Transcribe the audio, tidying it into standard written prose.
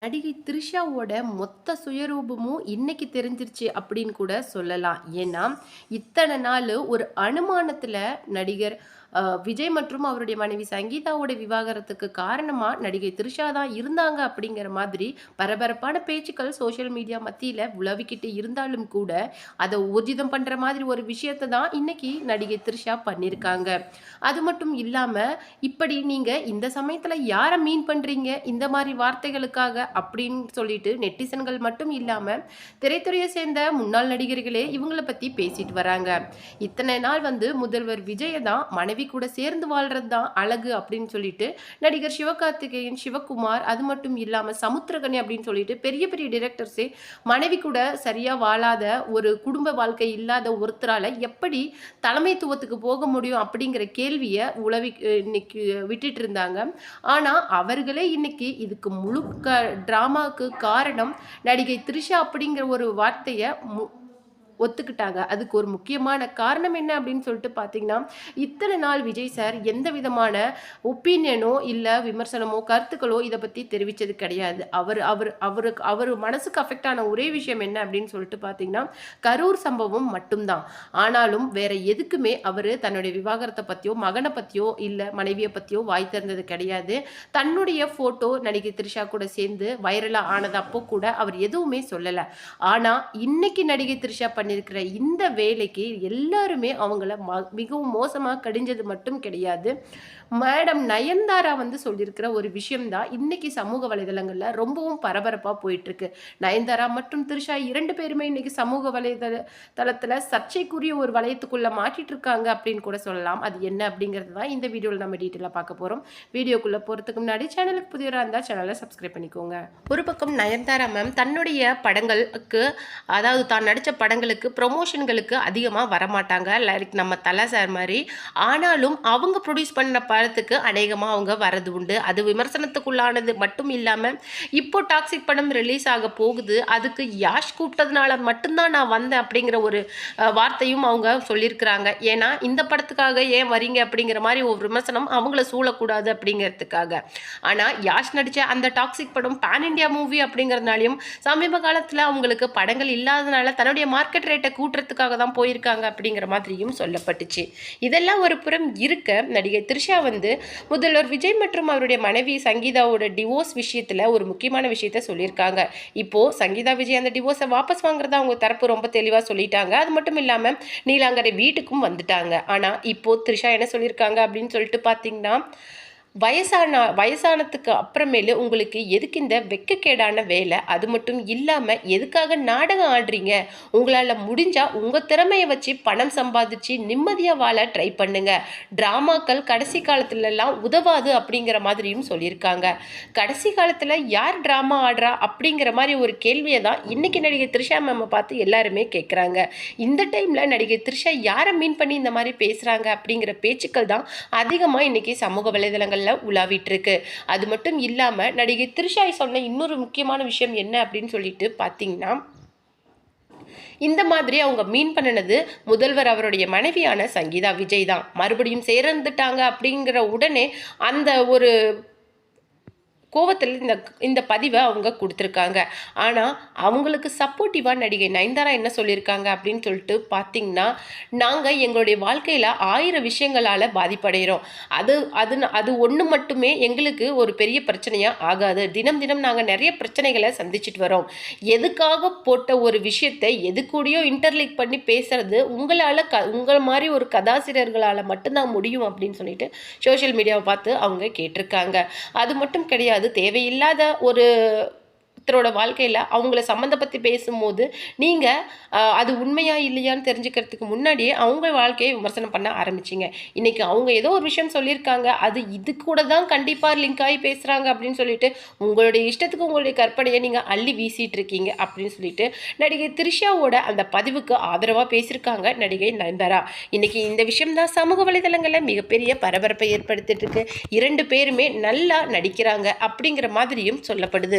நடிகை த்ரிஷாவோட மொத்த சுயரூபமும் இன்னைக்கு தெரிஞ்சிருச்சு அப்படின்னு கூட சொல்லலாம். ஏன்னா, இத்தன நாளு ஒரு அனுமானத்துல நடிகர் விஜய் மற்றும் அவருடைய மனைவி சங்கீதாவோட விவாகரத்துக்கு காரணமா நடிகை த்ரிஷா தான் இருந்தாங்க அப்படிங்கிற மாதிரி பரபரப்பான பேச்சுக்கள் சோஷியல் மீடியா மத்தியில உலவிக்கிட்டு இருந்தாலும் கூட, அதை ஊர்ஜிதம் பண்ற மாதிரி ஒரு விஷயத்த தான் இன்னைக்கு நடிகை த்ரிஷா பண்ணியிருக்காங்க. அது மட்டும் இல்லாம, இப்படி நீங்க இந்த சமயத்துல யார மீன் பண்றீங்க? இந்த மாரி வார்த்தைகளுக்காக அப்படின்னு சொல்லிட்டு நெட்டிசன்கள் மட்டும் இல்லாம, திரைத்துறையை சேர்ந்த முன்னாள் நடிகர்களே இவங்கள பத்தி பேசிட்டு வராங்க. இத்தனை நாள் முதல்வர் விஜய தான் மனைவி கூட சேர்ந்து வாழ்றது தான் அழகு அப்படின்னு சொல்லிட்டு நடிகர் சிவகார்த்திகேயன், சிவகுமார், அது மட்டும் இல்லாம சமுத்திரகனி அப்படின்னு சொல்லிட்டு பெரிய பெரிய டிரெக்டர்ஸே மனைவி கூட சரியா வாழாத ஒரு குடும்ப வாழ்க்கை இல்லாத ஒருத்தரால எப்படி தலைமைத்துவத்துக்கு போக முடியும் அப்படிங்கிற கேள்வியை இன்னைக்கு விட்டுட்டு இருந்தாங்க. ஆனா அவர்களே இன்னைக்கு இதுக்கு முழுக்க டிராமாவுக்கு காரணம் நடிகை த்ரிஷா அப்படிங்கிற ஒரு வார்த்தையை ஒத்துக்கிட்டாங்க. அதுக்கு ஒரு முக்கியமான காரணம் என்ன அப்படின்னு சொல்லிட்டு பார்த்தீங்கன்னா, இத்தனை நாள் விஜய் சார் எந்த விதமான ஒப்பீனியனோ, இல்ல விமர்சனமோ, கருத்துக்களோ இத பத்தி தெரிவிச்சது கிடையாது. அவரு மனசுக்கு அஃபெக்ட் ஆன ஒரே விஷயம் என்ன அப்படின்னு சொல்லிட்டு பார்த்தீங்கன்னா, கரூர் சம்பவம் மட்டும்தான். ஆனாலும் வேற எதுக்குமே அவரு தன்னுடைய விவாகரத்த பத்தியோ, மகன பத்தியோ, இல்ல மனைவிய பத்தியோ வாய் திறந்தது கிடையாது. தன்னுடைய ஃபோட்டோ நடிகை த்ரிஷா கூட சேர்ந்து வைரலா ஆனது அப்போ கூட அவர் எதுவுமே சொல்லல. ஆனா இன்னைக்கு நடிகை த்ரிஷா பண்ணியிருக்கிற இந்த வேலைக்கு எல்லாருமே அவங்கள மிகவும் மோசமா கடிஞ்சது மட்டும் கிடையாது. மேடம் நயன்தாரா சொல்லியிருக்கிற ஒரு விஷயம் தான் இன்னைக்கு சமூக வலைதளங்கள்ல ரொம்பவும் பரபரப்பா போயிட்டு இருக்கு. நயன்தாரா மற்றும் த்ரிஷா 2 பேருமே இன்னைக்கு சமூக தளத்துல சர்ச்சைக்குரிய ஒரு வளையத்துக்குள்ள மாட்டிட்டு இருக்காங்க அப்படின்னு கூட சொல்லலாம். அது என்ன அப்படிங்கிறது தான் இந்த வீடியோவில் நம்ம டீட்டெயிலாக பார்க்க போறோம். வீடியோக்குள்ள போறதுக்கு முன்னாடி சேனலுக்கு புதியவராக இருந்தால் சேனலை சப்ஸ்கிரைப் பண்ணிக்கோங்க. ஒரு பக்கம் நயன்தாரா மேம் தன்னுடைய படங்களுக்கு, அதாவது தான் நடித்த படங்களுக்கு ப்ரொமோஷன்களுக்கு அதிகமாக வரமாட்டாங்க, லைக் நம்ம தலை சார் மாதிரி. ஆனாலும் அவங்க ப்ரொடியூஸ் பண்ண படத்துக்கு அநேகமாக அவங்க வரது உண்டு. அது விமர்சனத்துக்குள்ளானது மட்டும் இல்லாமல் இப்போ டாக்ஸிக் படம் ரிலீஸ் ஆக போகுது, அதுக்கு யாஷ் கூப்பிட்டதுனால மட்டும்தான் நான் வந்தேன் அப்படிங்கிற ஒரு வார்த்தையும் அவங்க சொல்லியிருக்கிறாங்க. ஏன்னா இந்த படத்துக்காக ஏன் வரீங்க அப்படிங்கிற மாதிரி ஒரு விமர்சனம் அவங்கள சூழக்கூடாது அப்படிங்கிறதுக்காக. ஆனால் யாஷ் நடித்த அந்த டாக்ஸிக் படம் பேன் இண்டியா மூவி அப்படிங்கிறதுனாலையும் சமீப காலத்தில் அவங்களுக்கு படங்கள் இல்லாதனால தன்னுடைய மார்க்கெட் ரேட்டை கூட்டுறதுக்காக தான் போயிருக்காங்க அப்படிங்கிற மாதிரியும் சொல்லப்பட்டுச்சு. இதெல்லாம் ஒரு புறம் இருக்க, நடிகை த்ரிஷா முதல்வர் விஜய் மற்றும் அவருடைய மனைவி சங்கீதாவோட டிவோர்ஸ் விஷயத்துல ஒரு முக்கியமான விஷயத்த சொல்லியிருக்காங்க. இப்போ சங்கீதா விஜய் அந்த டிவோர்ஸை வாபஸ் வாங்குறதா அவங்க தரப்பு ரொம்ப தெளிவா சொல்லிட்டாங்க. அது மட்டும் இல்லாம நீலாங்கரை வீட்டுக்கும் வந்துட்டாங்க. ஆனா இப்போ த்ரிஷா என்ன சொல்லியிருக்காங்க அப்படின்னு சொல்லிட்டு பார்த்தீங்கன்னா, வயசானதுக்கு அப்புறமேலு உங்களுக்கு எதுக்கு இந்த வெக்கக்கேடான வேலை, அது மட்டும் இல்லாமல் எதுக்காக நாடகம் ஆடுறீங்க, உங்களால் முடிஞ்சால் உங்கள் திறமையை வச்சு பணம் சம்பாதிச்சு நிம்மதியாக வாழ ட்ரை பண்ணுங்க, ட்ராமாக்கள் கடைசி காலத்துலலாம் உதவாது அப்படிங்கிற மாதிரியும் சொல்லியிருக்காங்க. கடைசி காலத்தில் யார் ட்ராமா ஆடுறா அப்படிங்கிற மாதிரி ஒரு கேள்வியை தான் இன்னைக்கு நடிகை த்ரிஷா மேமை பார்த்து எல்லாருமே கேட்குறாங்க. இந்த டைமில் நடிகை த்ரிஷா யாரை மீன் பண்ணி இந்த மாதிரி பேசுகிறாங்க அப்படிங்கிற பேச்சுக்கள் தான் அதிகமாக இன்னைக்கு சமூக வலைதளங்கள் உலாவிட்டு இருக்கு. அது மட்டும் இல்லாம நடிகை த்ரிஷா சொன்ன இன்னொரு முக்கியமான விஷயம் என்ன அப்படின்னு சொல்லிட்டு பாத்தீங்கன்னா, இந்த மாதிரி அவங்க மீன் பண்ணினது முதல்வர் அவருடைய மனைவியான சங்கீதா விஜய் தான். மறுபடியும் சேர்ந்துட்டாங்க அப்படிங்கிற உடனே அந்த ஒரு கோவத்தில் இந்த பதிவை அவங்க கொடுத்துருக்காங்க. ஆனால் அவங்களுக்கு சப்போர்ட்டிவாக நடிகை நயன்தாரா என்ன சொல்லியிருக்காங்க அப்படின்னு சொல்லிட்டு பார்த்தீங்கன்னா, நாங்கள் எங்களுடைய வாழ்க்கையில் 1000 விஷயங்களால் பாதிப்படைகிறோம். அது ஒன்று மட்டுமே எங்களுக்கு ஒரு பெரிய பிரச்சனையாக ஆகாது. தினம் தினம் நாங்கள் நிறைய பிரச்சனைகளை சந்திச்சுட்டு வரோம். எதுக்காக போட்ட ஒரு விஷயத்தை எது கூடயோ இன்டர்லிக் பண்ணி பேசுறது உங்களை மாதிரி ஒரு கதாசிரியர்களால் மட்டும்தான் முடியும் அப்படின்னு சொல்லிட்டு சோஷியல் மீடியாவை பார்த்து அவங்க கேட்டிருக்காங்க. அது மட்டும் கிடையாது, தேவையில்லாத ஒருத்தரோட வாழ்க்கையில் அவங்கள சம்மந்தப்பட்டு பேசும்போது நீங்கள் அது உண்மையா இல்லையான்னு தெரிஞ்சுக்கிறதுக்கு முன்னாடியே அவங்க வாழ்க்கையை விமர்சனம் பண்ண ஆரம்பிச்சிங்க. இன்றைக்கி அவங்க ஏதோ ஒரு விஷயம் சொல்லியிருக்காங்க, அது இது கூட தான் கண்டிப்பாக லிங்க் ஆகி பேசுகிறாங்க அப்படின்னு சொல்லிட்டு உங்களுடைய இஷ்டத்துக்கு உங்களுடைய கற்பனையை நீங்கள் அள்ளி வீசிட்டு இருக்கீங்க அப்படின்னு சொல்லிட்டு நடிகை த்ரிஷாவோட அந்த பதிவுக்கு ஆதரவாக பேசியிருக்காங்க நடிகை நயன்தாரா. இன்றைக்கி இந்த விஷயம் தான் சமூக வலைதளங்களில் மிகப்பெரிய பரபரப்பை ஏற்படுத்திட்டு இருக்கு. 2 பேருமே நல்லா நடிக்கிறாங்க அப்படிங்கிற மாதிரியும் சொல்லப்படுது.